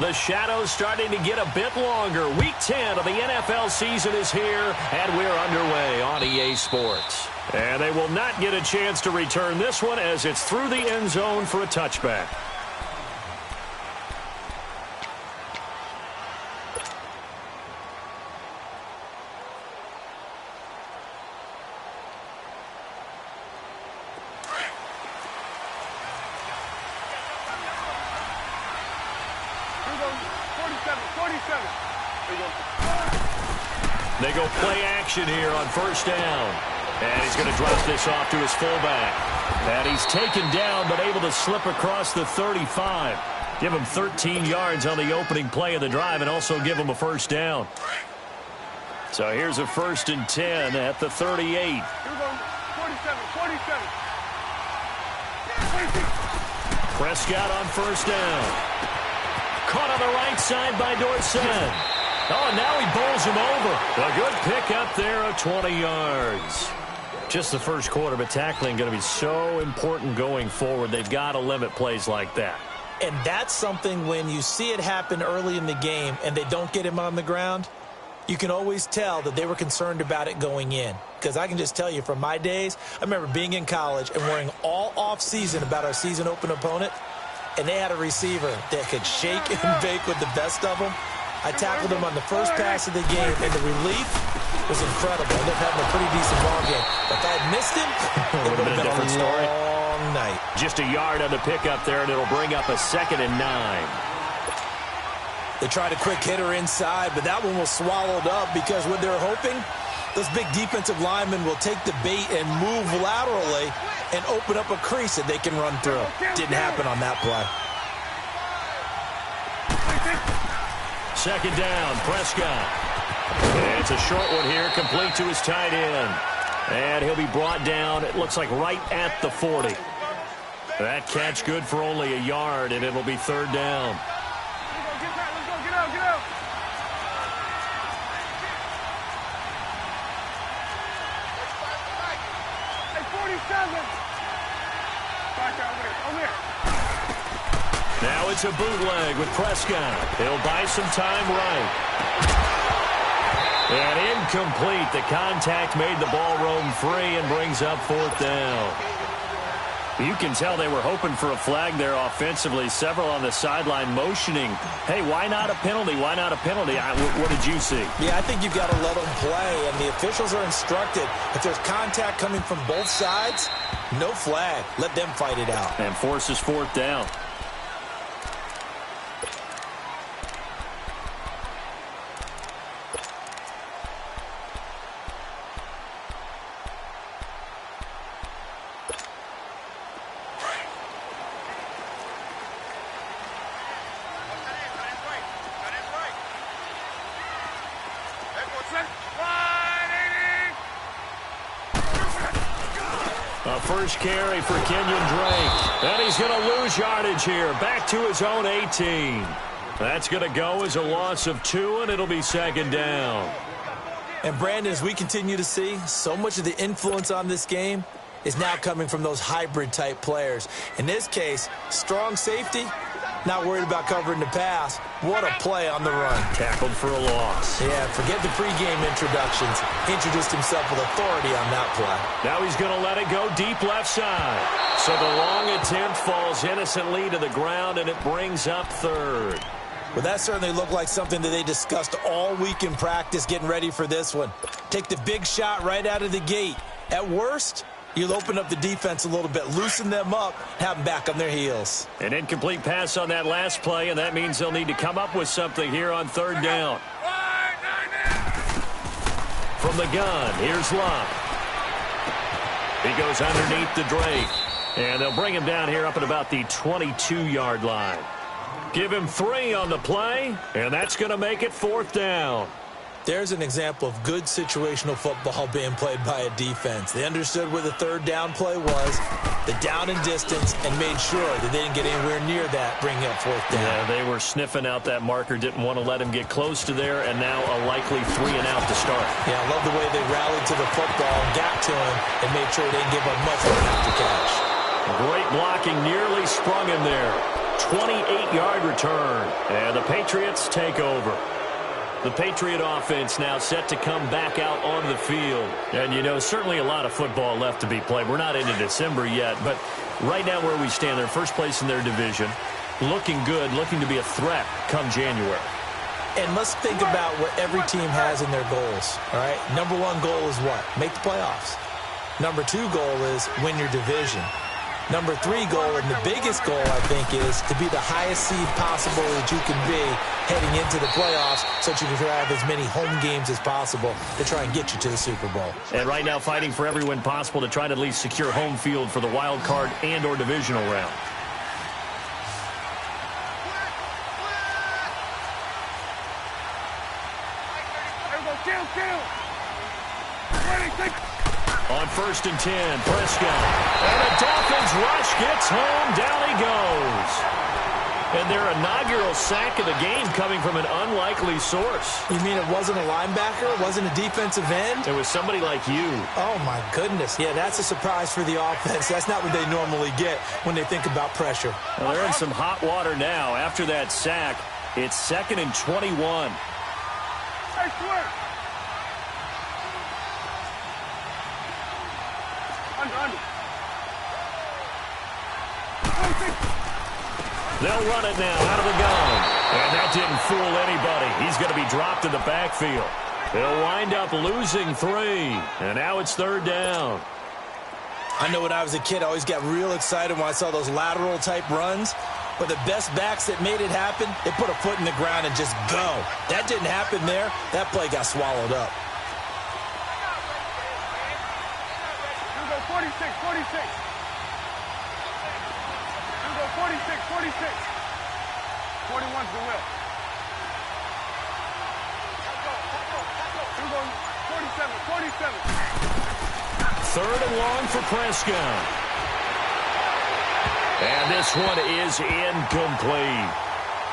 The shadow's starting to get a bit longer. Week 10 of the NFL season is here, and we're underway on EA Sports. And they will not get a chance to return this one as it's through the end zone for a touchback. They go play action here on first down. And he's going to drop this off to his fullback. And he's taken down but able to slip across the 35. Give him 13 yards on the opening play of the drive and also give him a first down. So here's a 1st and 10 at the 38. Here we go. 47. Prescott on first down. Caught on the right side by Dorsett. Oh, and now he bowls him over. A good pick up there of 20 yards. Just the first quarter, but tackling going to be so important going forward. They've got to limit plays like that. And that's something when you see it happen early in the game and they don't get him on the ground, you can always tell that they were concerned about it going in. Because I can just tell you from my days, I remember being in college and worrying all off-season about our season open opponent, and they had a receiver that could shake and bake with the best of them. I tackled him on the first pass of the game, and the relief was incredible. I ended up having a pretty decent ball game. But if I had missed him, it would have been a different story. Long night. Just a yard on the pickup there, and it'll bring up a 2nd and 9. They tried a quick hitter inside, but that one was swallowed up because what they're hoping, those big defensive linemen will take the bait and move laterally and open up a crease that they can run through. Didn't happen on that play. 2nd down, Prescott. And it's a short one here, complete to his tight end. And he'll be brought down, it looks like right at the 40. That catch good for only a yard, and it'll be 3rd down. Get out. Hey, 47. Back out, over here. Now it's a bootleg with Prescott. He'll buy some time right. And incomplete. The contact made the ball roam free and brings up 4th down. You can tell they were hoping for a flag there offensively. Several on the sideline motioning, hey, why not a penalty? Why not a penalty? What did you see? Yeah, I think you've got to let them play, and the officials are instructed. If there's contact coming from both sides, no flag. Let them fight it out. And forces 4th down. First carry for Kenyon Drake. And he's going to lose yardage here. Back to his own 18. That's going to go as a loss of 2, and it'll be 2nd down. And, Brandon, as we continue to see, so much of the influence on this game is now coming from those hybrid-type players. In this case, strong safety, not worried about covering the pass. What a play on the run. Tackled for a loss. Yeah, forget the pregame introductions. He introduced himself with authority on that play. Now he's going to let it go deep left side. So the long attempt falls innocently to the ground, and it brings up 3rd. Well, that certainly looked like something that they discussed all week in practice getting ready for this one. Take the big shot right out of the gate. At worst, you'll open up the defense a little bit, loosen them up, have them back on their heels. An incomplete pass on that last play, and that means they'll need to come up with something here on 3rd down. From the gun, here's Love. He goes underneath the Drake. And they'll bring him down here up at about the 22-yard line. Give him 3 on the play, and that's going to make it 4th down. There's an example of good situational football being played by a defense. They understood where the 3rd down play was, the down and distance, and made sure that they didn't get anywhere near that, bringing up 4th down. Yeah, they were sniffing out that marker, didn't want to let him get close to there, and now a likely 3 and out to start. Yeah, I love the way they rallied to the football, got to him, and made sure they didn't give up much for him to catch. Great blocking, nearly sprung him there. 28-yard return. And the Patriots take over. The Patriot offense now set to come back out on the field. And, you know, certainly a lot of football left to be played. We're not into December yet, but right now where we stand, they're first place in their division. Looking good, looking to be a threat come January. And let's think about what every team has in their goals, all right? Number one goal is what? Make the playoffs. Number two goal is win your division. Number three goal, and the biggest goal, I think, is to be the highest seed possible that you can be heading into the playoffs so that you can have as many home games as possible to try and get you to the Super Bowl. And right now fighting for every win possible to try to at least secure home field for the wild card and or divisional round. On 1st and 10, Prescott. And the Dolphins rush gets home. Down he goes. And their inaugural sack of the game coming from an unlikely source. You mean it wasn't a linebacker? It wasn't a defensive end? It was somebody like you. Oh, my goodness. Yeah, that's a surprise for the offense. That's not what they normally get when they think about pressure. Well, they're in some hot water now. After that sack, it's 2nd and 21. Hey, Swift. Under. They'll run it now out of the gun. And that didn't fool anybody. He's going to be dropped in the backfield. They'll wind up losing 3. And now it's 3rd down. I know when I was a kid, I always got real excited when I saw those lateral-type runs. But the best backs that made it happen, they put a foot in the ground and just go. That didn't happen there. That play got swallowed up. 46. You go 46. 41's the will. You go 47. 3rd and long for Prescott. And this one is incomplete.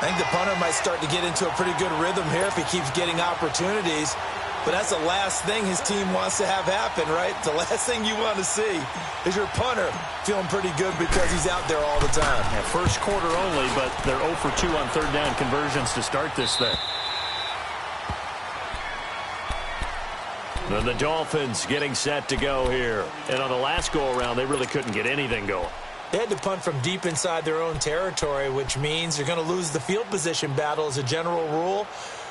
I think the punter might start to get into a pretty good rhythm here if he keeps getting opportunities. But that's the last thing his team wants to have happen, right? The last thing you want to see is your punter feeling pretty good because he's out there all the time. Yeah, first quarter only, but they're 0 for 2 on 3rd down conversions to start this thing. Then the Dolphins getting set to go here. And on the last go-around, they really couldn't get anything going. They had to punt from deep inside their own territory, which means you're going to lose the field position battle as a general rule.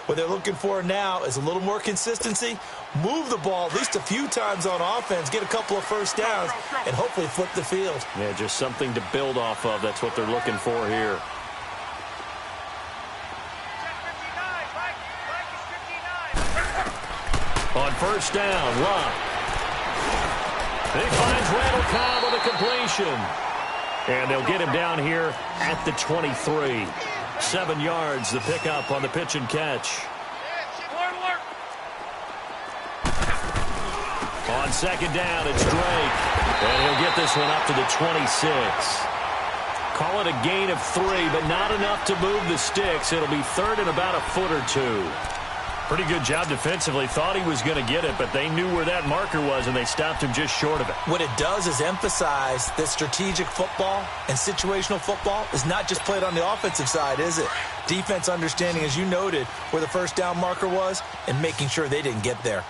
What they're looking for now is a little more consistency, move the ball at least a few times on offense, get a couple of first downs, and hopefully flip the field. Yeah, just something to build off of. That's what they're looking for here. On 1st down, Luck. He finds Randall Cobb with a completion. And they'll get him down here at the 23. 7 yards, the pickup on the pitch and catch. On 2nd down, it's Drake. And he'll get this one up to the 26. Call it a gain of 3, but not enough to move the sticks. It'll be 3rd and about a foot or 2. Pretty good job defensively. Thought he was going to get it, but they knew where that marker was, and they stopped him just short of it. What it does is emphasize that strategic football and situational football is not just played on the offensive side, is it? Defense understanding, as you noted, where the 1st down marker was and making sure they didn't get there.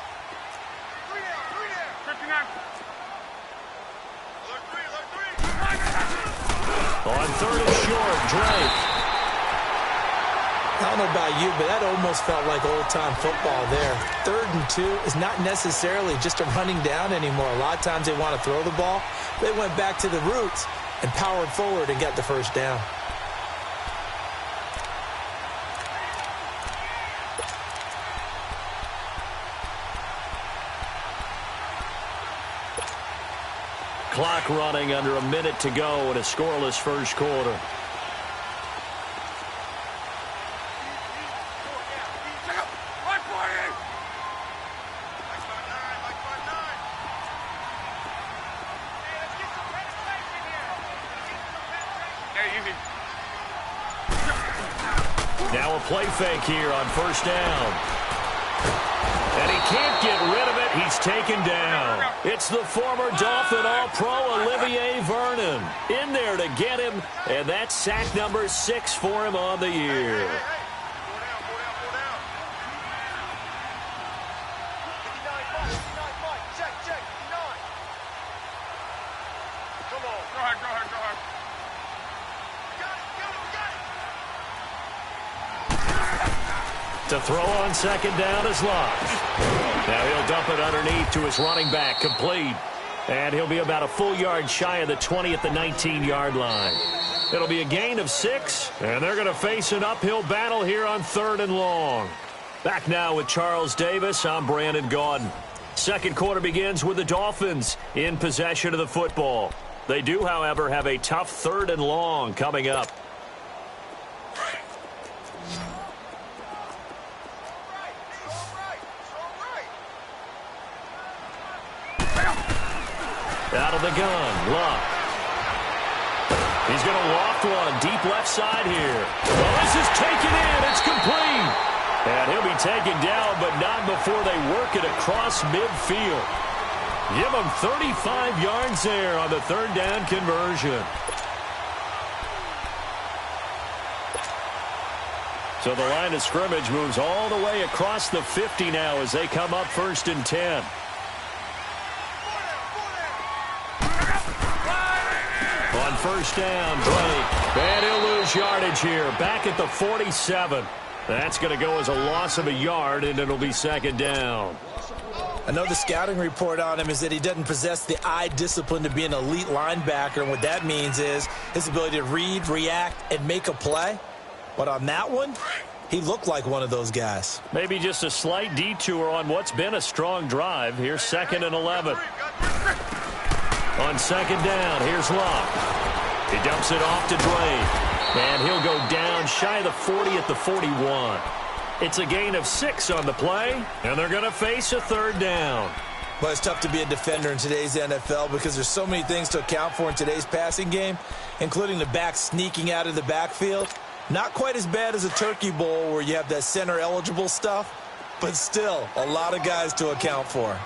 On 3rd and short, Drake. I don't know about you, but that almost felt like old-time football there. 3rd and 2 is not necessarily just a running down anymore. A lot of times they want to throw the ball. They went back to the roots and powered forward and got the 1st down. Clock running under a minute to go in a scoreless first quarter. Now a play fake here on 1st down. And he can't get rid of it. He's taken down. It's the former Dolphin All-Pro Olivier Vernon. in there to get him, and that's sack number 6 for him on the year. To throw on second down is Locke. Now he'll dump it underneath to his running back, complete. And he'll be about a full yard shy of the 20 at the 19-yard line. It'll be a gain of 6, and they're going to face an uphill battle here on 3rd and long. Back now with Charles Davis, I'm Brandon Gaudin. Second quarter begins with the Dolphins in possession of the football. They do, however, have a tough 3rd and long coming up. Out of the gun, Luck. He's going to loft one deep left side here. Well, this is taken in. It's complete. And he'll be taken down, but not before they work it across midfield. Give him 35 yards there on the 3rd down conversion. So the line of scrimmage moves all the way across the 50 now as they come up 1st and 10. On 1st down, Drake. And he'll lose yardage here. Back at the 47. That's going to go as a loss of a yard, and it'll be 2nd down. I know the scouting report on him is that he doesn't possess the eye discipline to be an elite linebacker, and what that means is his ability to read, react, and make a play. But on that one, he looked like one of those guys. Maybe just a slight detour on what's been a strong drive. Here's 2nd and 11. On 2nd down, here's Locke. He dumps it off to Drake. And he'll go down shy of the 40 at the 41. It's a gain of 6 on the play, and they're going to face a 3rd down. But it's tough to be a defender in today's NFL because there's so many things to account for in today's passing game, including the back sneaking out of the backfield. Not quite as bad as a turkey bowl where you have that center-eligible stuff, but still a lot of guys to account for.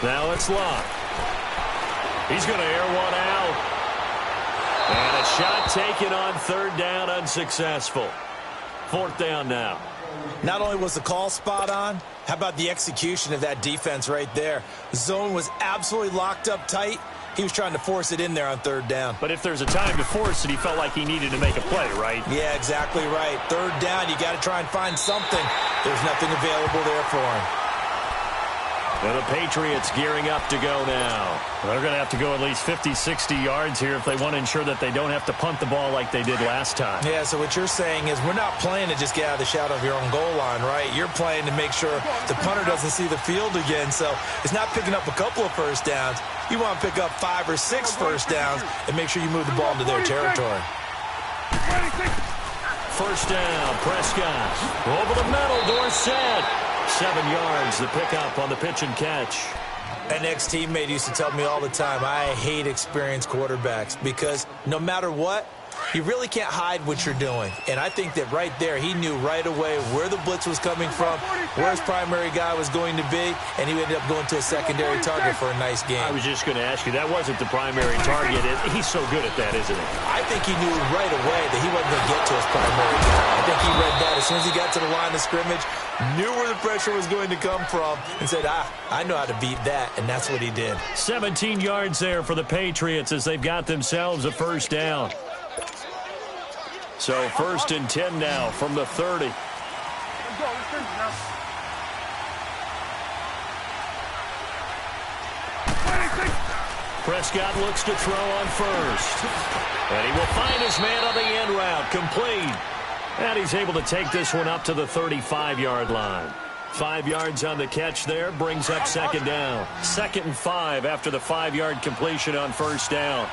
Now it's Locke. He's going to air one out. And a shot taken on 3rd down, unsuccessful. 4th down now. Not only was the call spot on, how about the execution of that defense right there? The zone was absolutely locked up tight. He was trying to force it in there on 3rd down. But if there's a time to force it, he felt like he needed to make a play, right? Yeah, exactly right. 3rd down, you got to try and find something. There's nothing available there for him. Well, the Patriots gearing up to go now. They're going to have to go at least 50, 60 yards here if they want to ensure that they don't have to punt the ball like they did last time. Yeah, so what you're saying is we're not playing to just get out of the shadow of your own goal line, right? You're playing to make sure the punter doesn't see the field again. So it's not picking up a couple of first downs. You want to pick up 5 or 6 first downs and make sure you move the ball into their territory. 1st down, Prescott. Over the middle, Dorsett. 7 yards, the pickup on the pitch and catch. An ex-teammate used to tell me all the time, I hate experienced quarterbacks because no matter what, you really can't hide what you're doing. And I think that right there, he knew right away where the blitz was coming from, where his primary guy was going to be, and he ended up going to a secondary target for a nice game. I was just going to ask you, that wasn't the primary target. He's so good at that, isn't he? I think he knew right away that he wasn't going to get to his primary guy. I think he read that as soon as he got to the line of scrimmage, knew where the pressure was going to come from, and said, I know how to beat that, and that's what he did. 17 yards there for the Patriots as they've got themselves a 1st down. So 1st and 10 now from the 30. Let's go. Let's finish now. 26. Prescott looks to throw on 1st. And he will find his man on the end route, complete. And he's able to take this one up to the 35-yard line. 5 yards on the catch there, brings up 2nd down. 2nd and 5 after the 5-yard completion on 1st down.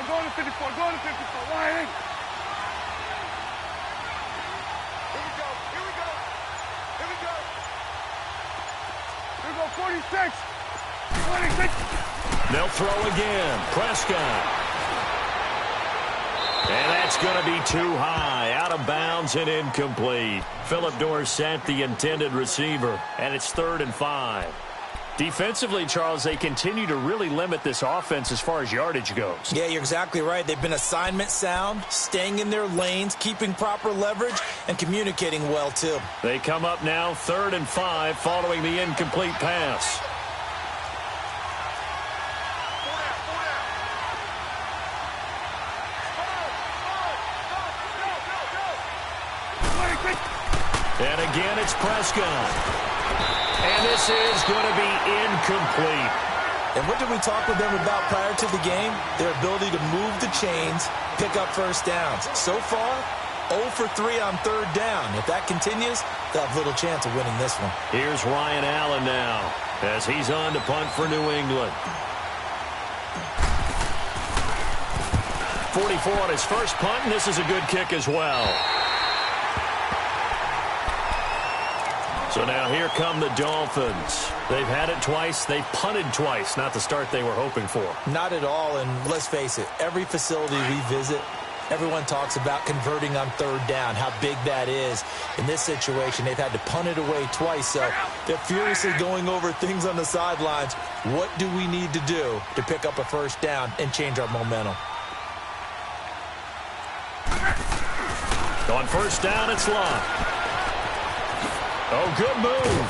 Go to 54. Go to 54. Wide. Here we go. Here we go. Here we go. 46. 26. They'll throw again. Prescott. And that's going to be too high. Out of bounds and incomplete. Phillip Dorsett, the intended receiver. And it's 3rd and 5. Defensively, Charles, they continue to really limit this offense as far as yardage goes. Yeah, you're exactly right. They've been assignment sound, staying in their lanes, keeping proper leverage, and communicating well, too. They come up now 3rd and 5 following the incomplete pass. And again, it's Prescott. And this is going to be incomplete. And what did we talk with them about prior to the game? Their ability to move the chains, pick up first downs. So far, 0 for 3 on 3rd down. If that continues, they'll have little chance of winning this one. Here's Ryan Allen now as he's on to punt for New England. 44 on his first punt, and this is a good kick as well. So now here come the Dolphins. They've had it twice. They've punted twice. Not the start they were hoping for. Not at all, and let's face it, every facility we visit, everyone talks about converting on 3rd down, how big that is. In this situation, they've had to punt it away twice, so they're furiously going over things on the sidelines. What do we need to do to pick up a first down and change our momentum? On first down, it's Love. Oh, good move.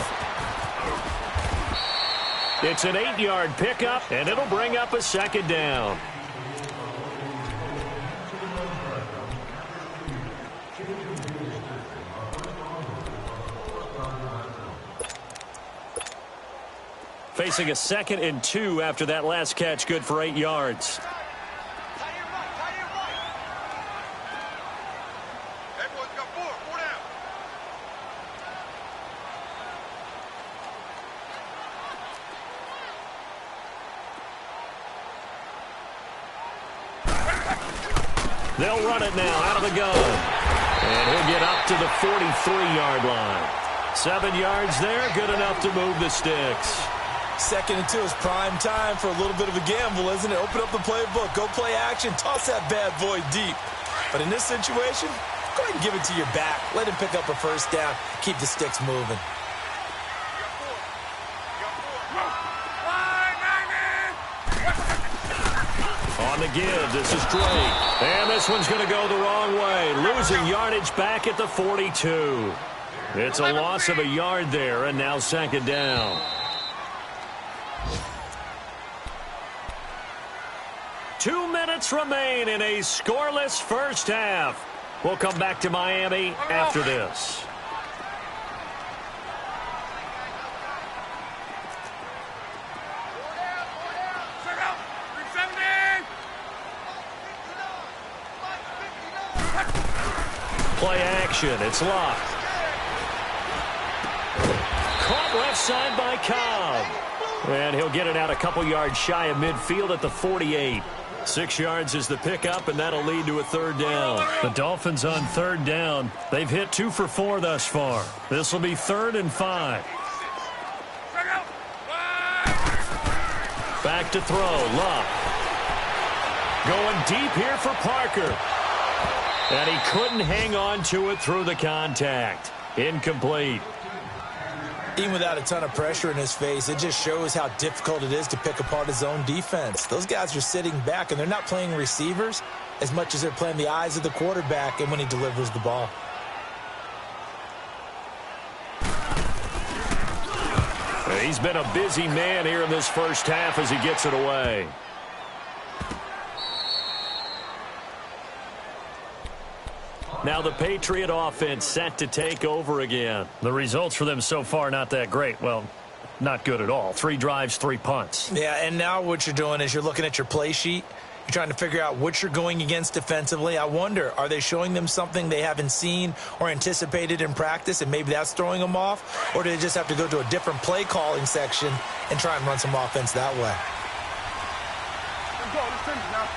It's an 8-yard pickup, and it'll bring up a 2nd down. Facing a 2nd and 2 after that last catch, good for 8 yards. They'll run it now out of the gun. And he'll get up to the 43-yard line. 7 yards there, good enough to move the sticks. 2nd and 2 is prime time for a little bit of a gamble, isn't it? Open up the playbook, go play action, toss that bad boy deep. But in this situation, go ahead and give it to your back. Let him pick up a first down, keep the sticks moving. On the give, this is Drake. And this one's going to go the wrong way. Losing yardage back at the 42. It's a loss of a yard there, and now 2nd down. 2 minutes remain in a scoreless first half. We'll come back to Miami after this. Play action. It's locked. Caught left side by Cobb. And he'll get it out a couple yards shy of midfield at the 48. 6 yards is the pickup, and that'll lead to a 3rd down. The Dolphins on 3rd down. They've hit 2 for 4 thus far. This will be 3rd and 5. Back to throw. Luck. Going deep here for Parker. And he couldn't hang on to it through the contact. Incomplete. Even without a ton of pressure in his face, it just shows how difficult it is to pick apart his own defense. Those guys are sitting back, and they're not playing receivers as much as they're playing the eyes of the quarterback and when he delivers the ball. He's been a busy man here in this first half as he gets it away. Now the Patriot offense set to take over again. The results for them so far not that great. Well, not good at all. 3 drives, 3 punts. Yeah, and now what you're doing is you're looking at your play sheet. You're trying to figure out what you're going against defensively. I wonder, are they showing them something they haven't seen or anticipated in practice, and maybe that's throwing them off? Or do they just have to go to a different play calling section and try and run some offense that way? Let's go. Let's finish now.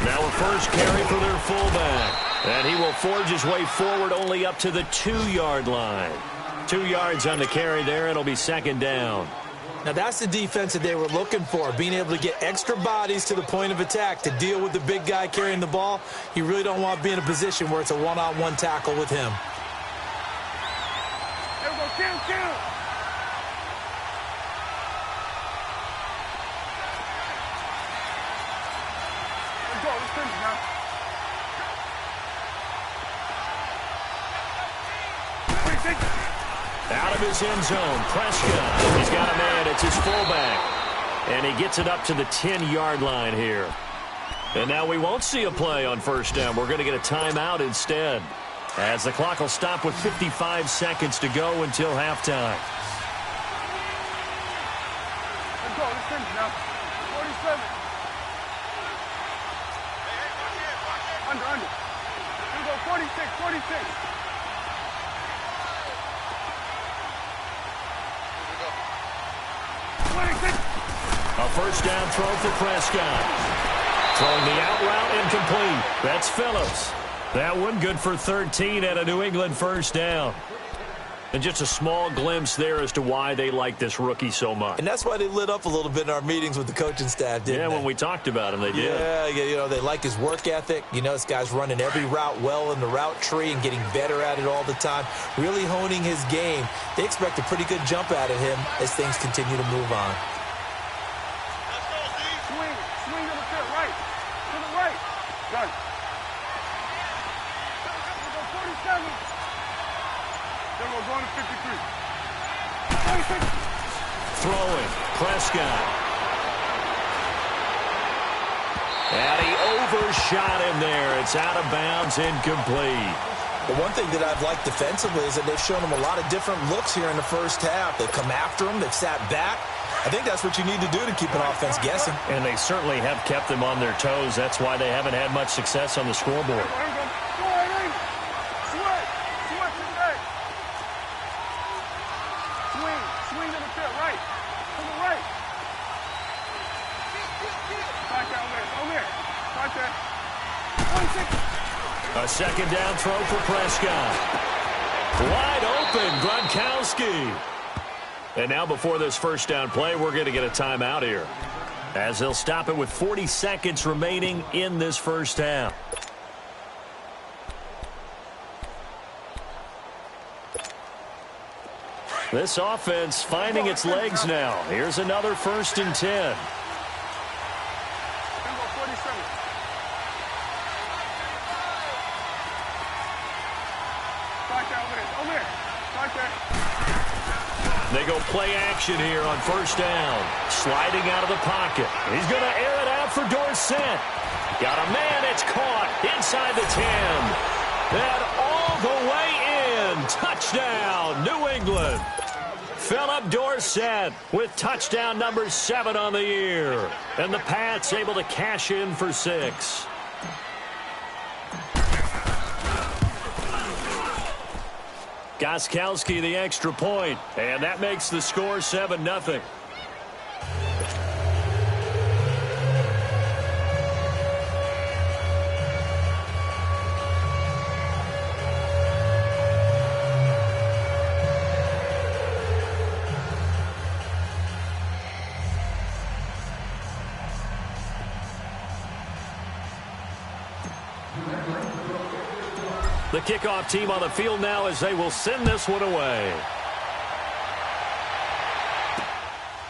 Now a first carry for their fullback. And he will forge his way forward only up to the 2-yard line. 2 yards on the carry there. It'll be second down. Now that's the defense that they were looking for, being able to get extra bodies to the point of attack to deal with the big guy carrying the ball. You really don't want to be in a position where it's a one-on-one tackle with him. There we go, kill. Let's go, let's finish now. Out of his end zone, Prescott. He's got a man. It's his fullback. And he gets it up to the 10-yard line here. And now we won't see a play on first down. We're going to get a timeout instead, as the clock will stop with 55 seconds to go until halftime. Let's go, let's finish now. 47. Under. Here we go, 46. A first down throw for Prescott. Throwing the out route incomplete. That's Phillips. That one good for 13 at a New England first down. And just a small glimpse there as to why they like this rookie so much. And that's why they lit up a little bit in our meetings with the coaching staff, didn't they? When we talked about him, they did. Yeah, you know, they like his work ethic. You know, this guy's running every route well in the route tree and getting better at it all the time, really honing his game. They expect a pretty good jump out of him as things continue to move on. Swing to the field, right. To the right. Done. Here we go, 47. Then we're going to 53. 46. Throwing, Prescott. And he overshot him there. It's out of bounds, incomplete. The one thing that I've liked defensively is that they've shown him a lot of different looks here in the first half. They've come after him. They've sat back. I think that's what you need to do to keep an offense guessing. And they certainly have kept them on their toes. That's why they haven't had much success on the scoreboard. Swing to the field, right. To the right. Right there, over there. Right there. 26. A second down throw for Prescott. Wide open, Gronkowski. And now before this first down play, we're going to get a timeout here, as they'll stop it with 40 seconds remaining in this first half. This offense finding its legs now. Here's another 1st and 10. They go play action here on first down. Sliding out of the pocket. He's going to air it out for Dorsett. Got a man. It's caught inside the 10. And all the way in. Touchdown, New England. Philip Dorsett with touchdown number 7 on the year. And the Pats able to cash in for 6. Gostkowski the extra point, and that makes the score 7-0. The kickoff team on the field now as they will send this one away.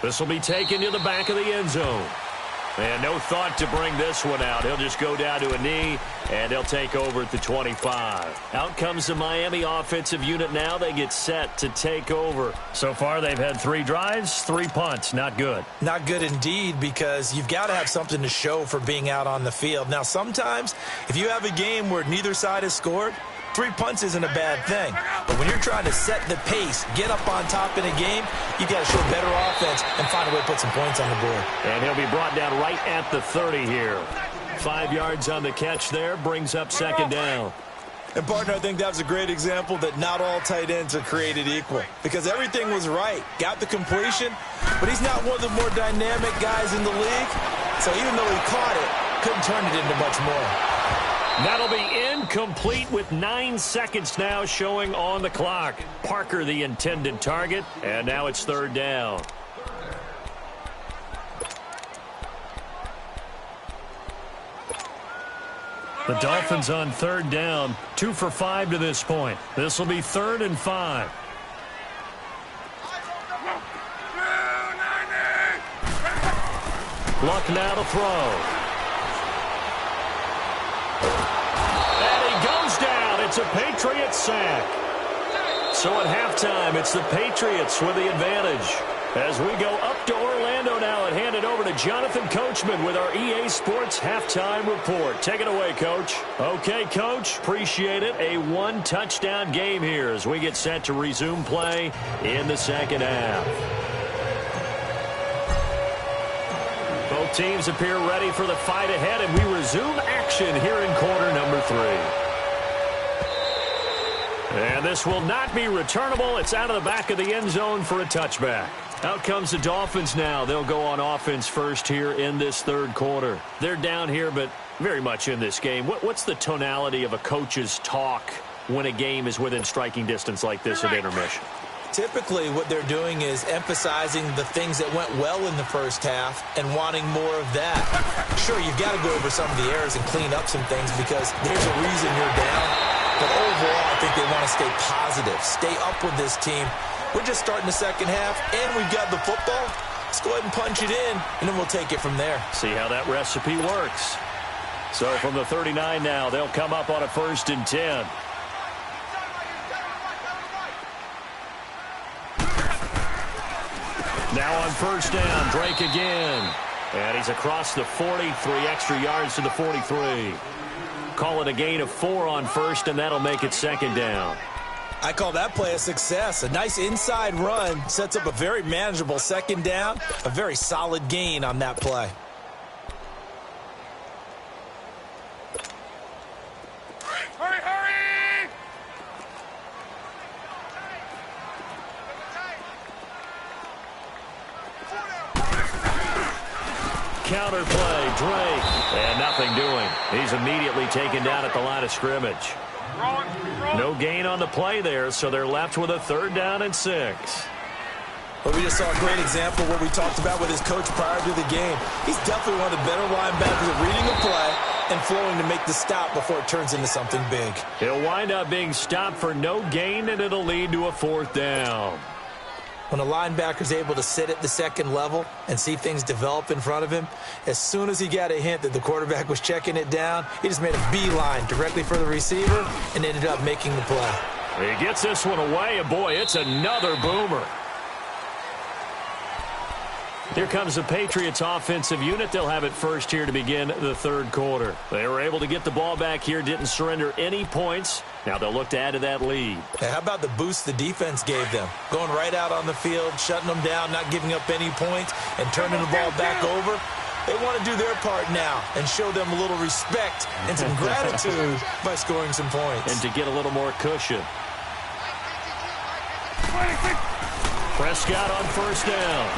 This will be taken to the back of the end zone. And no thought to bring this one out. He'll just go down to a knee, and they'll take over at the 25. Out comes the Miami offensive unit now. They get set to take over. So far, they've had 3 drives, 3 punts. Not good. Not good indeed, because you've got to have something to show for being out on the field. Now, sometimes, if you have a game where neither side has scored, 3 punts isn't a bad thing. But when you're trying to set the pace, get up on top in a game, you got to show better offense and find a way to put some points on the board. And he'll be brought down right at the 30 here. 5 yards on the catch there, brings up second down. And, partner, I think that was a great example that not all tight ends are created equal, because everything was right. Got the completion, but he's not one of the more dynamic guys in the league. So even though he caught it, couldn't turn it into much more. That'll be incomplete with 9 seconds now showing on the clock. Parker the intended target, and now it's third down. The Dolphins on third down, 2 for 5 to this point. This will be 3rd and 5. Luck now to throw. And he goes down. It's a Patriots sack. So at halftime, it's the Patriots with the advantage. As we go up to Orlando now and hand it over to Jonathan Coachman with our EA Sports Halftime Report. Take it away, Coach. Okay, Coach. Appreciate it. A 1-touchdown game here as we get set to resume play in the second half. Both teams appear ready for the fight ahead, and we resume action here in quarter number 3. And this will not be returnable. It's out of the back of the end zone for a touchback. Out comes the Dolphins now. They'll go on offense first here in this third quarter. They're down here, but very much in this game. What's the tonality of a coach's talk when a game is within striking distance like this at intermission? Typically, what they're doing is emphasizing the things that went well in the first half and wanting more of that. Sure, you've got to go over some of the errors and clean up some things because there's a reason you're down. But overall, I think they want to stay positive, stay up with this team. We're just starting the second half, and we've got the football. Let's go ahead and punch it in, and then we'll take it from there. See how that recipe works. So from the 39 now, they'll come up on a 1st and 10. Now on first down, Drake again. And he's across the 40, 3 extra yards to the 43. Call it a gain of 4 on first, and that'll make it second down. I call that play a success. A nice inside run sets up a very manageable second down. A very solid gain on that play. Hurry, hurry! Counter play, Drake. And nothing doing. He's immediately taken down at the line of scrimmage. No gain on the play there, so they're left with a 3rd down and 6. But we just saw a great example of what we talked about with his coach prior to the game. He's definitely one of the better linebackers at reading a play and flowing to make the stop before it turns into something big. He'll wind up being stopped for no gain, and it'll lead to a 4th down. When a linebacker's able to sit at the second level and see things develop in front of him, as soon as he got a hint that the quarterback was checking it down, he just made a beeline directly for the receiver and ended up making the play. He gets this one away, and boy, it's another boomer. Here comes the Patriots offensive unit. They'll have it first here to begin the third quarter. They were able to get the ball back here, didn't surrender any points. Now they'll look to add to that lead. Hey, how about the boost the defense gave them? Going right out on the field, shutting them down, not giving up any points, and turning the ball back over. They want to do their part now and show them a little respect and some gratitude by scoring some points. And to get a little more cushion. Prescott on first down.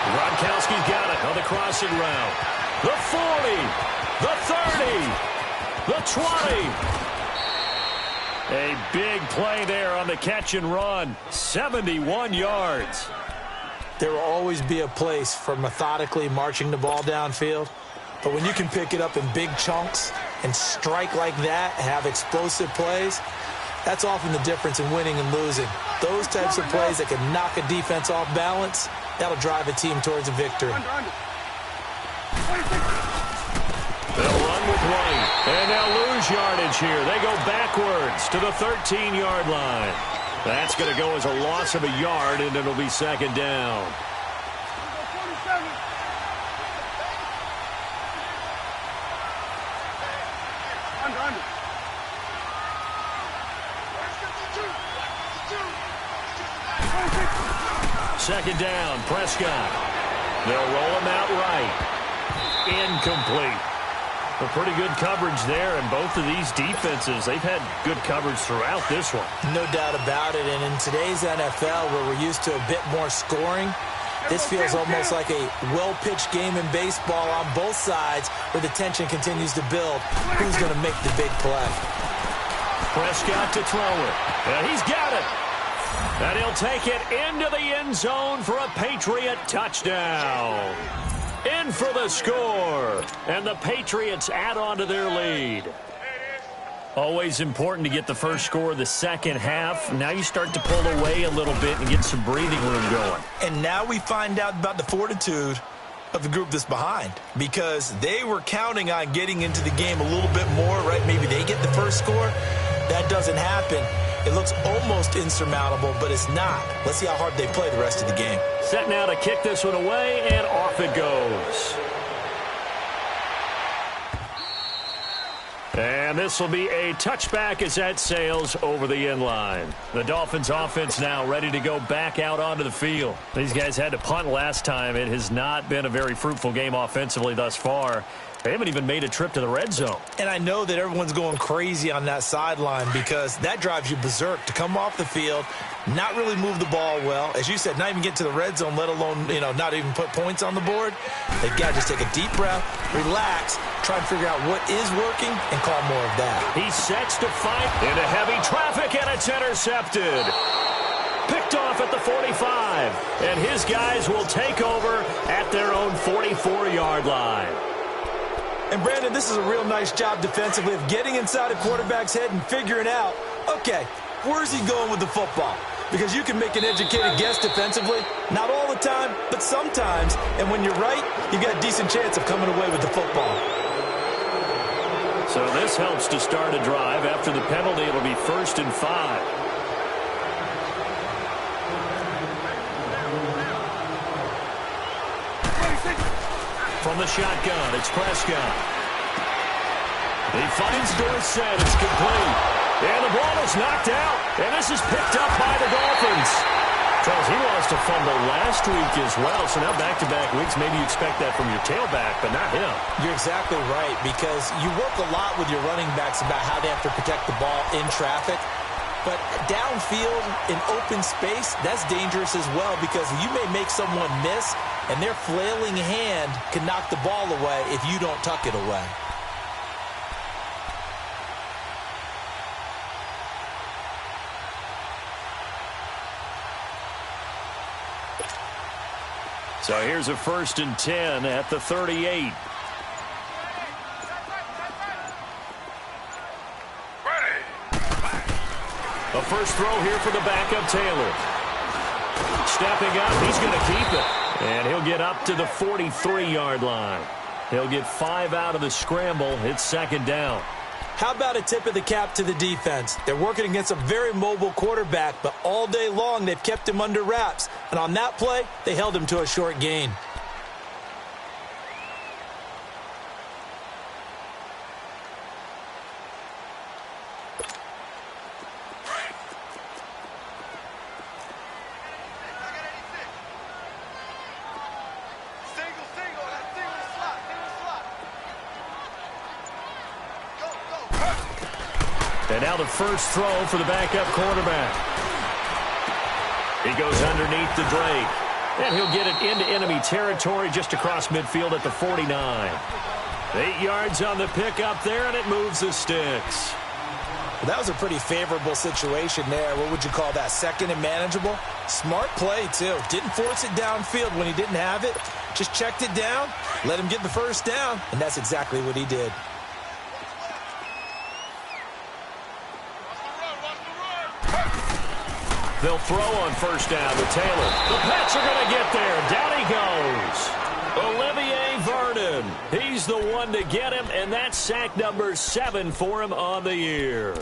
Gronkowski's got it on the crossing route. The 40, the 30, the 20. A big play there on the catch and run. 71 yards. There will always be a place for methodically marching the ball downfield. But when you can pick it up in big chunks and strike like that, have explosive plays, that's often the difference in winning and losing. Those types of plays that can knock a defense off balance, that'll drive a team towards a victory. Under. They'll run with White. And they'll lose yardage here. They go backwards to the 13-yard line. That's going to go as a loss of a yard, and it'll be second down. Under. Second down, Prescott. They'll roll him out right. Incomplete. A pretty good coverage there, and both of these defenses, they've had good coverage throughout this one. No doubt about it, and in today's NFL, where we're used to a bit more scoring, This feels almost like a well-pitched game in baseball on both sides where the tension continues to build. Who's going to make the big play? Prescott to throw it. And he's got it. And he'll take it into the end zone for a Patriot touchdown. In for the score. And the Patriots add on to their lead. Always important to get the first score of the second half. Now you start to pull away a little bit and get some breathing room going. And now we find out about the fortitude of the group that's behind, because they were counting on getting into the game a little bit more, right? Maybe they get the first score. That doesn't happen. It looks almost insurmountable, but it's not. Let's see how hard they play the rest of the game. Set now to kick this one away, and off it goes. And this will be a touchback as that sails over the end line. The Dolphins offense now ready to go back out onto the field. These guys had to punt last time. It has not been a very fruitful game offensively thus far. They haven't even made a trip to the red zone. And I know that everyone's going crazy on that sideline because that drives you berserk to come off the field, not really move the ball well. As you said, not even get to the red zone, let alone, not even put points on the board. They've got to just take a deep breath, relax, try and figure out what is working, and call more of that. He sets to fight into heavy traffic, and it's intercepted. Picked off at the 45, and his guys will take over at their own 44-yard line. And, Brandon, this is a real nice job defensively of getting inside a quarterback's head and figuring out, okay, where's he going with the football? Because you can make an educated guess defensively, not all the time, but sometimes. And when you're right, you've got a decent chance of coming away with the football. So this helps to start a drive. After the penalty, it'll be 1st and 5. From the shotgun, it's Prescott. He finds Dorsett. It's complete. And the ball is knocked out. And this is picked up by the Dolphins. Charles, he lost a fumble last week as well. So now back-to-back weeks, maybe you expect that from your tailback, but not him. You're exactly right, because you work a lot with your running backs about how they have to protect the ball in traffic. But downfield in open space, that's dangerous as well, because you may make someone miss, and their flailing hand can knock the ball away if you don't tuck it away. So here's a 1st and 10 at the 38. A first throw here for the backup Taylor. Stepping up, he's going to keep it. And he'll get up to the 43-yard line. He'll get 5 out of the scramble. It's 2nd down. How about a tip of the cap to the defense? They're working against a very mobile quarterback, but all day long they've kept him under wraps. And on that play, they held him to a short gain. And now the first throw for the backup quarterback. He goes underneath the Drake. And he'll get it into enemy territory just across midfield at the 49. 8 yards on the pickup there, and it moves the sticks. That was a pretty favorable situation there. What would you call that? 2nd and manageable? Smart play, too. Didn't force it downfield when he didn't have it. Just checked it down, let him get the first down, and that's exactly what he did. They'll throw on 1st down to Taylor. The Pats are going to get there. Down he goes. Olivier Vernon. He's the one to get him, and that's sack number 7 for him on the year.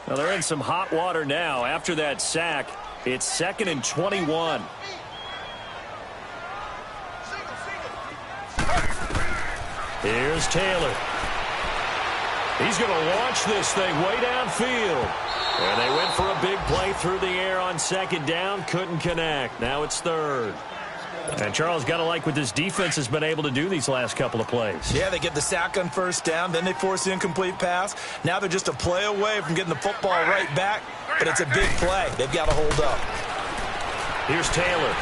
Well, they're in some hot water now. After that sack, it's 2nd and 21. Here's Taylor. He's going to launch this thing way downfield. And they went for a big play through the air on 2nd down. Couldn't connect. Now it's 3rd. And Charles, got to like what this defense has been able to do these last couple of plays. Yeah, they get the sack on first down, then they force the incomplete pass. Now they're just a play away from getting the football right back, but it's a big play. They've got to hold up. Here's Taylor.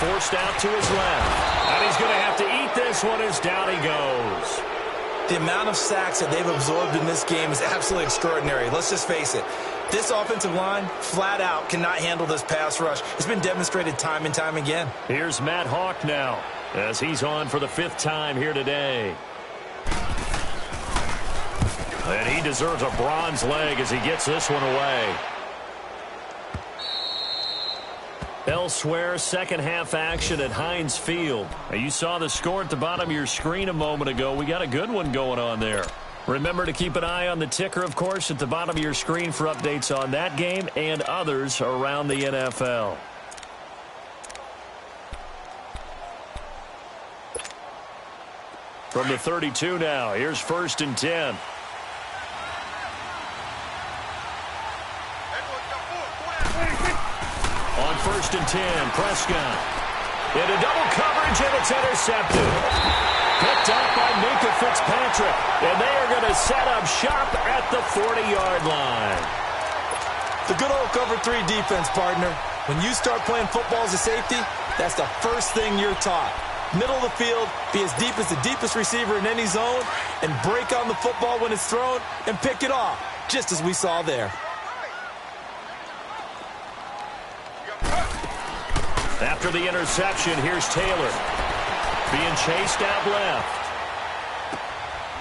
Forced out to his left. And he's going to have to eat this one as down he goes. The amount of sacks that they've absorbed in this game is absolutely extraordinary. Let's just face it. This offensive line, flat out, cannot handle this pass rush. It's been demonstrated time and time again. Here's Matt Hawk now, as he's on for the 5th time here today. And he deserves a bronze leg as he gets this one away. Elsewhere, second half action at Heinz Field. Now, you saw the score at the bottom of your screen a moment ago. We got a good one going on there. Remember to keep an eye on the ticker, of course, at the bottom of your screen for updates on that game and others around the NFL. From the 32 now, here's 1st and 10. On 1st and 10, Prescott. Into double coverage, and it's intercepted. Picked up by Minka Fitzpatrick, and they are going to set up shop at the 40-yard line. The good old cover 3 defense, partner. When you start playing football as a safety, that's the first thing you're taught. Middle of the field, be as deep as the deepest receiver in any zone, and break on the football when it's thrown and pick it off, just as we saw there. After the interception, here's Taylor. Being chased out left.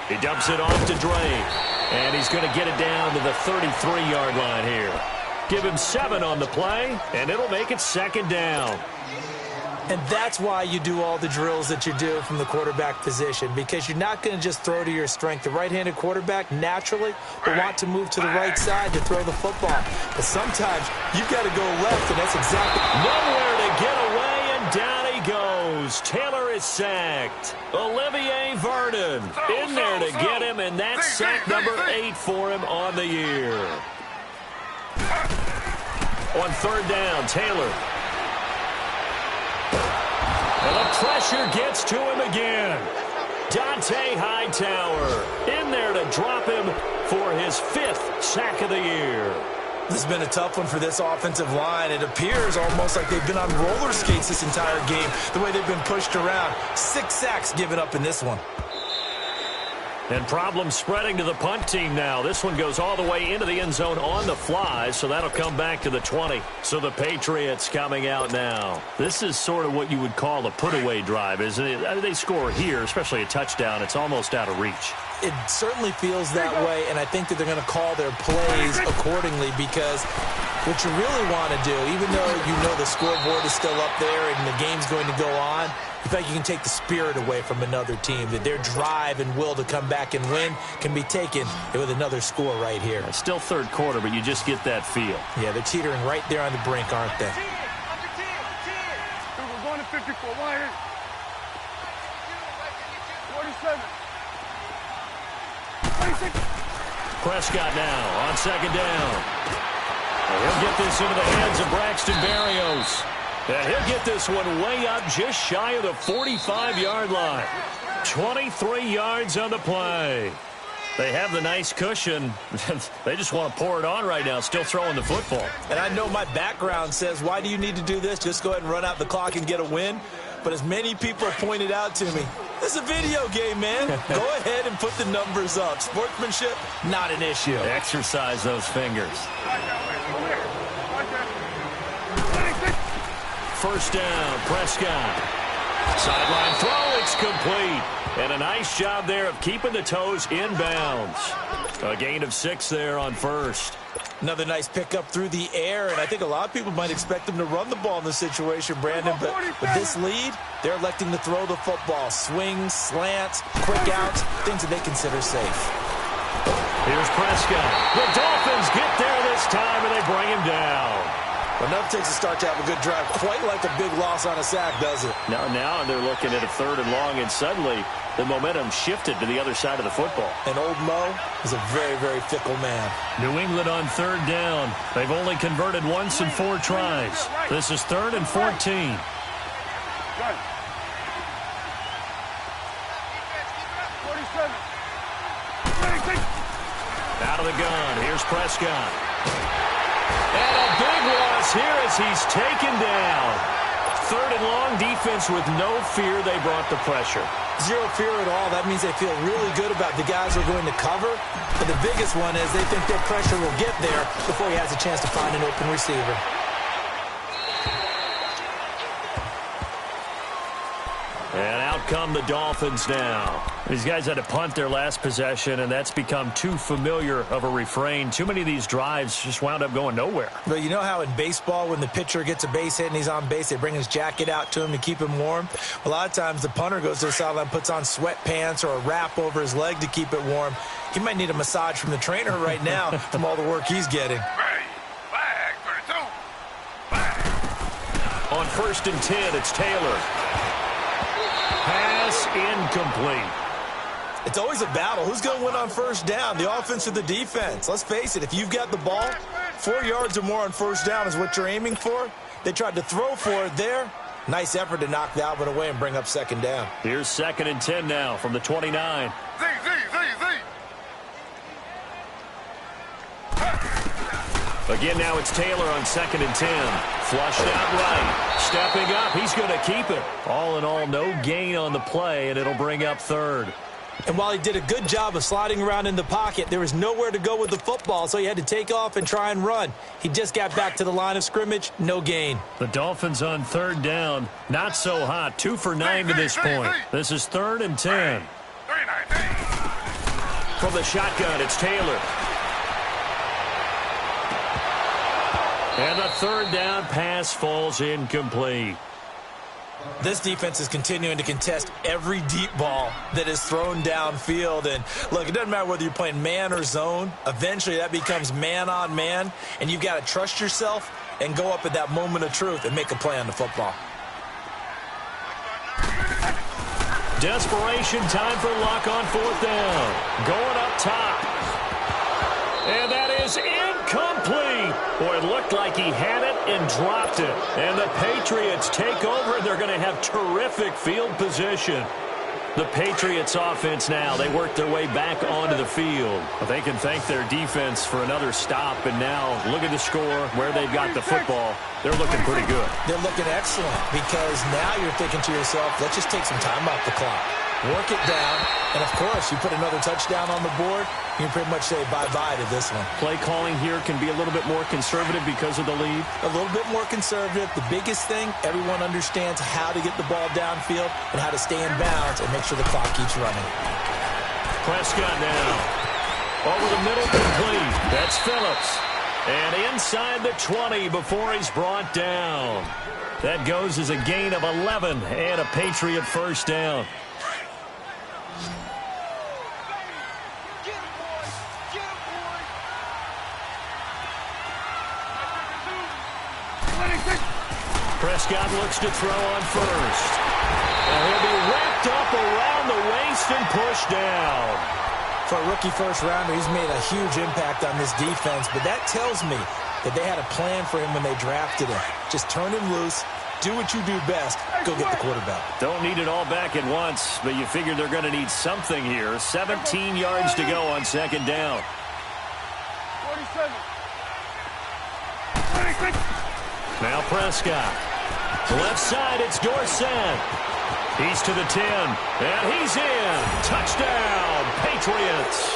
He dumps it off to Drake. And he's going to get it down to the 33-yard line here. Give him 7 on the play, and it'll make it 2nd down. And that's why you do all the drills that you do from the quarterback position, because you're not going to just throw to your strength. The right-handed quarterback naturally will want to move to the right side to throw the football. But sometimes you've got to go left, and that's exactly nowhere to get away, and down he goes. Taylor is sacked. Olivier Vernon in there to get him, and that's sack number 8 for him on the year. On 3rd down, Taylor. And the pressure gets to him again. Dante Hightower in there to drop him for his 5th sack of the year. This has been a tough one for this offensive line. It appears almost like they've been on roller skates this entire game, the way they've been pushed around. 6 sacks given up in this one. And problems spreading to the punt team now. This one goes all the way into the end zone on the fly, so that'll come back to the 20. So the Patriots coming out now. This is sort of what you would call a put-away drive, isn't it? I mean, they score here, especially a touchdown. It's almost out of reach. It certainly feels that way, and I think that they're going to call their plays accordingly, because what you really want to do, even though you know the scoreboard is still up there and the game's going to go on, you think you can take the spirit away from another team, that their drive and will to come back and win can be taken with another score right here. It's still 3rd quarter, but you just get that feel. Yeah, they're teetering right there on the brink, aren't they? We're going to 54. 47. Prescott now on 2nd down. He'll get this into the hands of Braxton Berrios. And he'll get this one way up just shy of the 45-yard line. 23 yards on the play. They have the nice cushion. They just want to pour it on right now, still throwing the football. And I know my background says, why do you need to do this? Just go ahead and run out the clock and get a win. But as many people pointed out to me, this is a video game, man. Go ahead and put the numbers up. Sportsmanship, not an issue. Exercise those fingers. 1st down, Prescott. Sideline throw, it's complete. And a nice job there of keeping the toes inbounds. A gain of 6 there on 1st. Another nice pickup through the air, and I think a lot of people might expect them to run the ball in this situation, Brandon, but with this lead, they're electing to throw the football. Swings, slants, quick outs, things that they consider safe. Here's Prescott. The Dolphins get there this time, and they bring him down. Enough takes a start to have a good drive. Quite like a big loss on a sack, does it? Now they're looking at a 3rd and long, and suddenly the momentum shifted to the other side of the football. And old Mo is a very, very fickle man. New England on 3rd down. They've only converted once in 4 tries. This is 3rd and 14. Out of the gun, here's Prescott. And a big loss here as he's taken down. Third and long, defense with no fear. They brought the pressure. Zero fear at all. That means they feel really good about the guys who are going to cover. But the biggest one is they think their pressure will get there before he has a chance to find an open receiver. And out come the Dolphins now. These guys had to punt their last possession, and that's become too familiar of a refrain. Too many of these drives just wound up going nowhere. But you know how in baseball, when the pitcher gets a base hit and he's on base, they bring his jacket out to him to keep him warm? A lot of times the punter goes to the sideline, puts on sweatpants or a wrap over his leg to keep it warm. He might need a massage from the trainer right now from all the work he's getting. Flag, 32. Flag. On 1st and 10, it's Taylor. Pass incomplete. It's always a battle. Who's going to win on 1st down, the offense or the defense? Let's face it, if you've got the ball, 4 yards or more on 1st down is what you're aiming for. They tried to throw for it there. Nice effort to knock the Alvin away and bring up 2nd down. Here's 2nd and 10 now from the 29. Z. Again, now it's Taylor on 2nd and 10. Flushed out right. Stepping up, he's going to keep it. All in all, no gain on the play, and it'll bring up 3rd. And while he did a good job of sliding around in the pocket, there was nowhere to go with the football, so he had to take off and try and run. He just got back to the line of scrimmage, no gain. The Dolphins on 3rd down, not so hot. 2 for 9 to this point. This is 3rd and 10. 319. From the shotgun, it's Taylor. And the 3rd down pass falls incomplete. This defense is continuing to contest every deep ball that is thrown downfield. And, look, it doesn't matter whether you're playing man or zone. Eventually, that becomes man-on-man, and you've got to trust yourself and go up at that moment of truth and make a play on the football. Desperation time for Luck on 4th down. Going up top. And that is incomplete. Boy, it looked like he had it and dropped it. And the Patriots take over, and they're going to have terrific field position. The Patriots offense now, they work their way back onto the field. But they can thank their defense for another stop. And now, look at the score, where they've got the football. They're looking pretty good. They're looking excellent because now you're thinking to yourself, let's just take some time off the clock. Work it down, and of course, you put another touchdown on the board, you can pretty much say bye-bye to this one. Play calling here can be a little bit more conservative because of the lead. A little bit more conservative. The biggest thing, everyone understands how to get the ball downfield and how to stay in bounds and make sure the clock keeps running. Prescott now. Over the middle, complete. That's Phillips. And inside the 20 before he's brought down. That goes as a gain of 11 and a Patriot 1st down. Prescott looks to throw on 1st. And he'll be wrapped up around the waist and pushed down. For a rookie 1st rounder, he's made a huge impact on this defense, but that tells me that they had a plan for him when they drafted him. Just turn him loose, do what you do best, go get the quarterback. Don't need it all back at once, but you figure they're going to need something here. 17 yards to go on 2nd down. 47. Now Prescott. Left side, it's Dorsett. He's to the 10, and he's in. Touchdown, Patriots.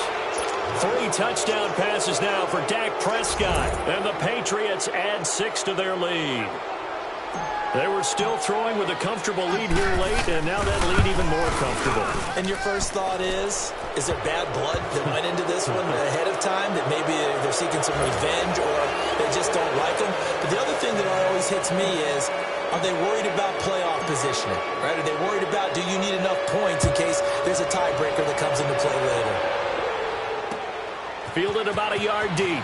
3 touchdown passes now for Dak Prescott, and the Patriots add 6 to their lead. They were still throwing with a comfortable lead here late, and now that lead even more comfortable. And your first thought is there bad blood that went into this one ahead of time, that maybe they're seeking some revenge or they just don't like them? But the other thing that always hits me is, are they worried about playoff positioning? Right? Are they worried about, do you need enough points in case there's a tiebreaker that comes into play later? Fielded about a yard deep.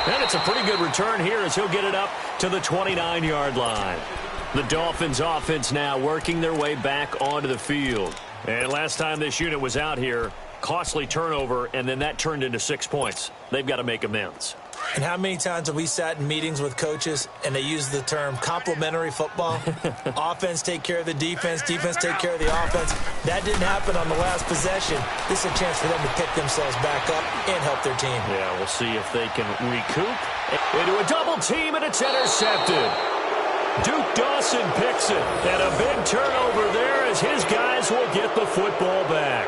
And it's a pretty good return here as he'll get it up to the 29-yard line. The Dolphins offense now working their way back onto the field. And last time this unit was out here, costly turnover, and then that turned into 6 points. They've got to make amends. And how many times have we sat in meetings with coaches and they use the term complementary football? Offense take care of the defense, defense take care of the offense. That didn't happen on the last possession. This is a chance for them to pick themselves back up and help their team. Yeah, we'll see if they can recoup into a double team, and it's intercepted. Duke Dawson picks it, and a big turnover there as his guys will get the football back.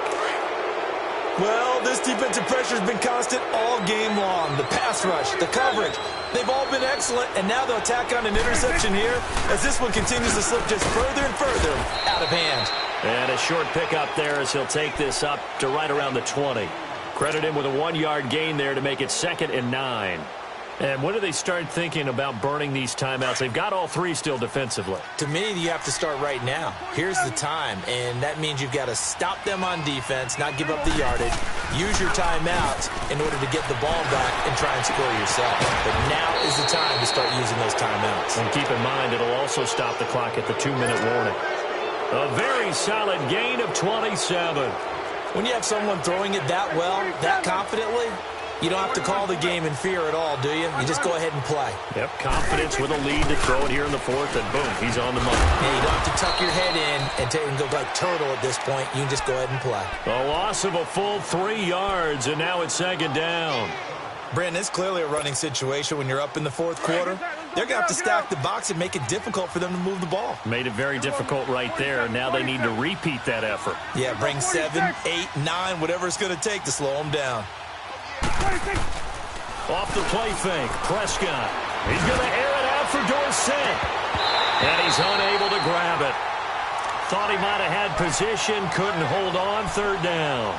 Well, this defensive pressure has been constant all game long. The pass rush, the coverage, they've all been excellent, and now they'll tack on an interception here as this one continues to slip just further and further out of hand. And a short pickup there as he'll take this up to right around the 20. Credit him with a 1-yard gain there to make it 2nd and 9. And when do they start thinking about burning these timeouts? They've got all 3 still defensively. To me, you have to start right now. Here's the time, and that means you've got to stop them on defense, not give up the yardage, use your timeouts in order to get the ball back and try and score yourself. But now is the time to start using those timeouts. And keep in mind, it'll also stop the clock at the 2-minute warning. A very solid gain of 27. When you have someone throwing it that well, that confidently, you don't have to call the game in fear at all, do you? You just go ahead and play. Yep, confidence with a lead to throw it here in the 4th, and boom, he's on the money. Yeah, you don't have to tuck your head in and go like turtle at this point. You can just go ahead and play. A loss of a full 3 yards, and now it's 2nd down. Brandon, it's clearly a running situation when you're up in the 4th quarter. They're going to have to stack the box and make it difficult for them to move the ball. Made it very difficult right there. Now they need to repeat that effort. Yeah, bring 7, 8, 9, whatever it's going to take to slow them down. Off the play fake, Prescott. He's going to air it out for Dorsett. And he's unable to grab it. Thought he might have had position, couldn't hold on, 3rd down.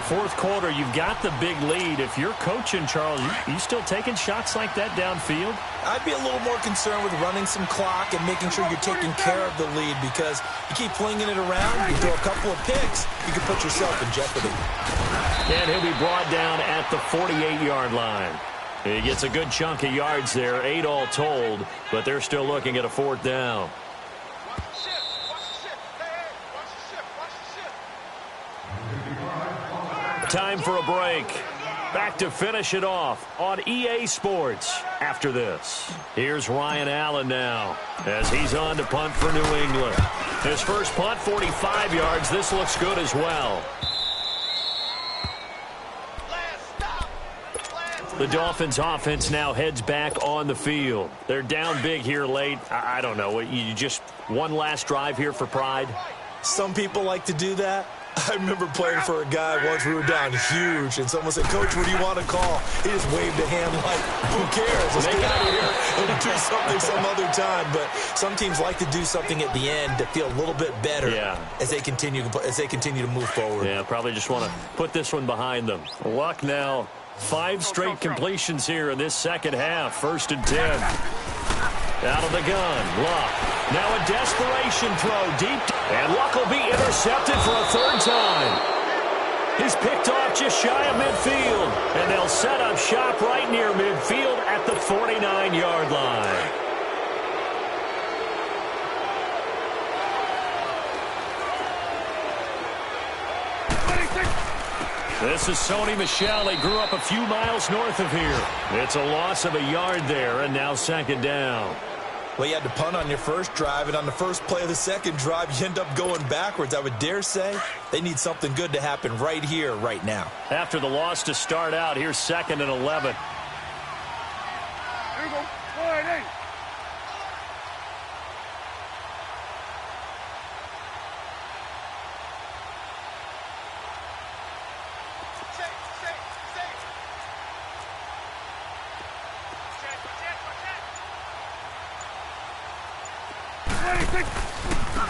4th quarter, you've got the big lead. If you're coaching, Charles, you still taking shots like that downfield? I'd be a little more concerned with running some clock and making sure you're taking care of the lead, because you keep flinging it around, you throw a couple of picks, you can put yourself in jeopardy. And he'll be brought down at the 48-yard line. He gets a good chunk of yards there, 8 all told, but they're still looking at a 4th down. Time for a break. Back to finish it off on EA Sports after this. Here's Ryan Allen now as he's on to punt for New England. His first punt, 45 yards. This looks good as well. The Dolphins offense now heads back on the field. They're down big here late. I don't know. You just one last drive here for pride? Some people like to do that. I remember playing for a guy once. We were down huge, and someone said, "Coach, what do you want to call?" He just waved a hand like, "Who cares? Let's get out of here and do something some other time." But some teams like to do something at the end to feel a little bit better as they continue to move forward. Yeah, probably just want to put this one behind them. Luck now. 5 straight completions here in this second half. 1st and 10. Out of the gun, Luck. Now a desperation throw deep. And Luck will be intercepted for a 3rd time. He's picked off just shy of midfield. And they'll set up shop right near midfield at the 49-yard line. This is Sony Michel. He grew up a few miles north of here. It's a loss of a yard there, and now 2nd down. Well, you had to punt on your first drive, and on the first play of the second drive, you end up going backwards. I would dare say they need something good to happen right here, right now. After the loss to start out, here's 2nd and 11. Here we go. 4 and 8.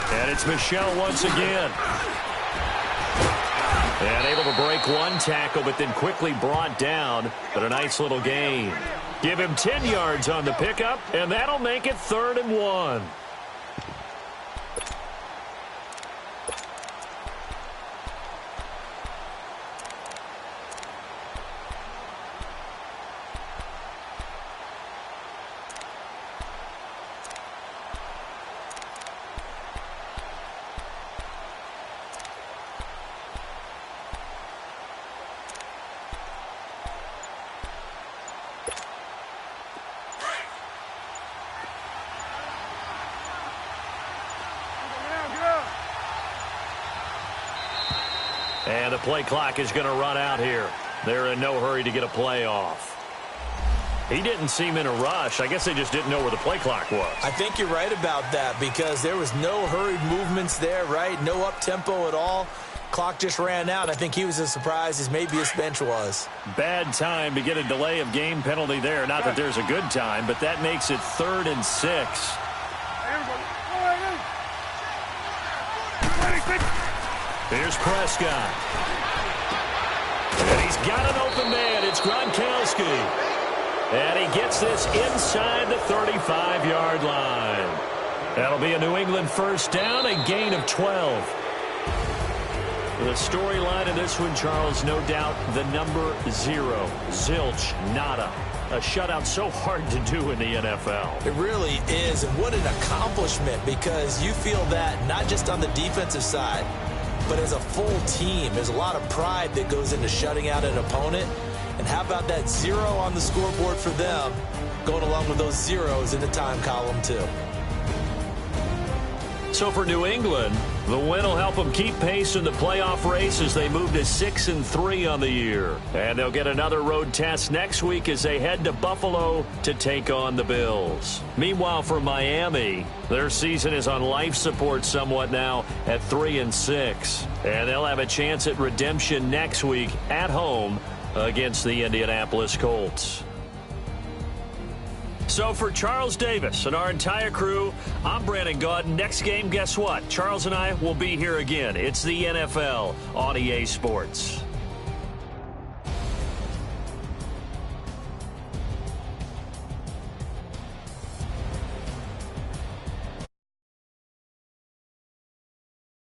And it's Michel once again. And able to break one tackle, but then quickly brought down. But a nice little gain. Give him 10 yards on the pickup, and that'll make it 3rd and 1. And the play clock is going to run out here. They're in no hurry to get a play off. He didn't seem in a rush. I guess they just didn't know where the play clock was. I think you're right about that because there was no hurried movements there, right? No up-tempo at all. Clock just ran out. I think he was as surprised as maybe his bench was. Bad time to get a delay of game penalty there. Not that there's a good time, but that makes it 3rd and 6. Here's Prescott. And he's got an open man. It's Gronkowski. And he gets this inside the 35-yard line. That'll be a New England first down, a gain of 12. The storyline of this one, Charles, no doubt the number 0. Zilch, nada. A shutout so hard to do in the NFL. It really is, and what an accomplishment because you feel that not just on the defensive side, but as a full team. There's a lot of pride that goes into shutting out an opponent. And how about that 0 on the scoreboard for them, going along with those zeros in the time column, too. So for New England, the win will help them keep pace in the playoff race as they move to 6-3 on the year. And they'll get another road test next week as they head to Buffalo to take on the Bills. Meanwhile, for Miami, their season is on life support somewhat now at 3-6. And they'll have a chance at redemption next week at home against the Indianapolis Colts. So for Charles Davis and our entire crew, I'm Brandon Gaudin. Next game, guess what? Charles and I will be here again. It's the NFL on EA Sports.